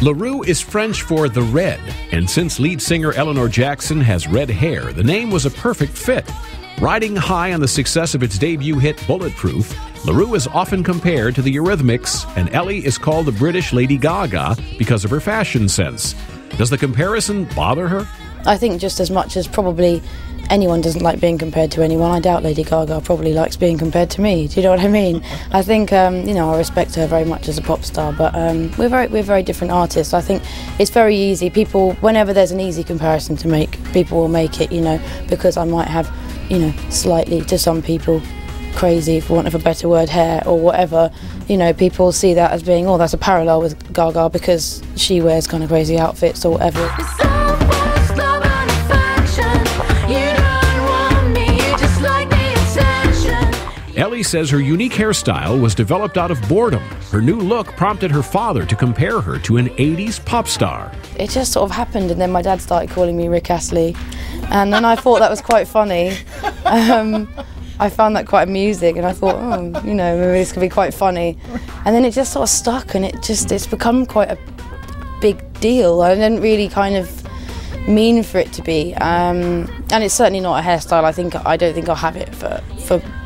Roux is French for the red, and since lead singer Elly Jackson has red hair, the name was a perfect fit. Riding high on the success of its debut hit Bulletproof, Roux is often compared to the Eurythmics, and Elly is called the British Lady Gaga because of her fashion sense. Does the comparison bother her? I think just as much as probably anyone doesn't like being compared to anyone, I doubt Lady Gaga probably likes being compared to me. Do you know what I mean? I think, I respect her very much as a pop star, but we're very different artists. I think it's very easy. People, whenever there's an easy comparison to make, people will make it, because I might have, slightly, to some people, crazy, for want of a better word, hair or whatever. People see that as being, that's a parallel with Gaga because she wears kind of crazy outfits or whatever. Elly says her unique hairstyle was developed out of boredom. Her new look prompted her father to compare her to an 80s pop star. It just sort of happened, and then my dad started calling me Rick Astley, and then I thought that was quite funny. I found that quite amusing, and I thought, maybe this could be quite funny. And then it just sort of stuck, and it's become quite a big deal. I didn't really kind of mean for it to be, and it's certainly not a hairstyle. I don't think I'll have it for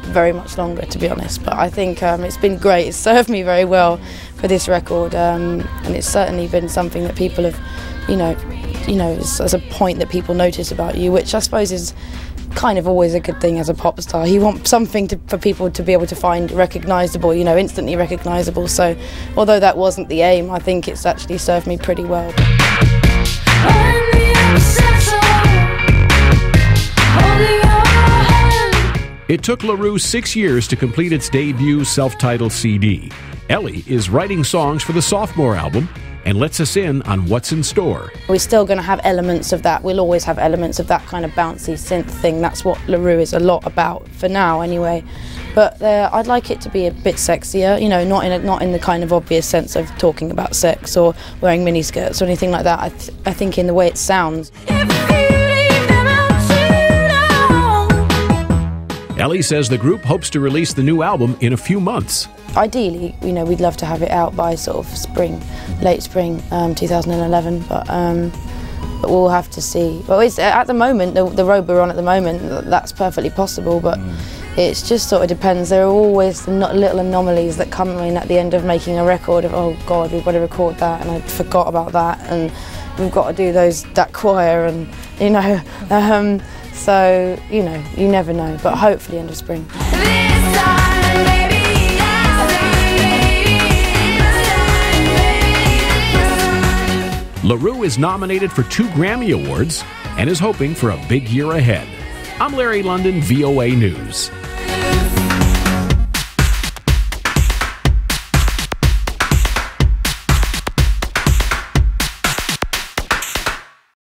very much longer, to be honest. But I think it's been great. It's served me very well for this record, and it's certainly been something that people have, as a point that people notice about you, which I suppose is kind of always a good thing as a pop star. You want something for people to be able to find recognisable, instantly recognisable. So although that wasn't the aim, I think it's actually served me pretty well. It took Roux 6 years to complete its debut self-titled CD. Elly is writing songs for the sophomore album and lets us in on what's in store. We're still going to have elements of that. We'll always have elements of that kind of bouncy synth thing. That's what Roux is a lot about, for now anyway. But I'd like it to be a bit sexier, not in the kind of obvious sense of talking about sex or wearing miniskirts or anything like that. I think in the way it sounds. Elly says the group hopes to release the new album in a few months. Ideally, we'd love to have it out by sort of late spring 2011, but we'll have to see. Well, at the moment, the road we're on at the moment, that's perfectly possible, but it just sort of depends. There are always little anomalies that come in at the end of making a record of, oh God, we've got to record that, and I forgot about that, and we've got to do that choir, and so, you never know, but hopefully end of spring. Roux is nominated for 2 Grammy Awards and is hoping for a big year ahead. I'm Larry London, VOA News.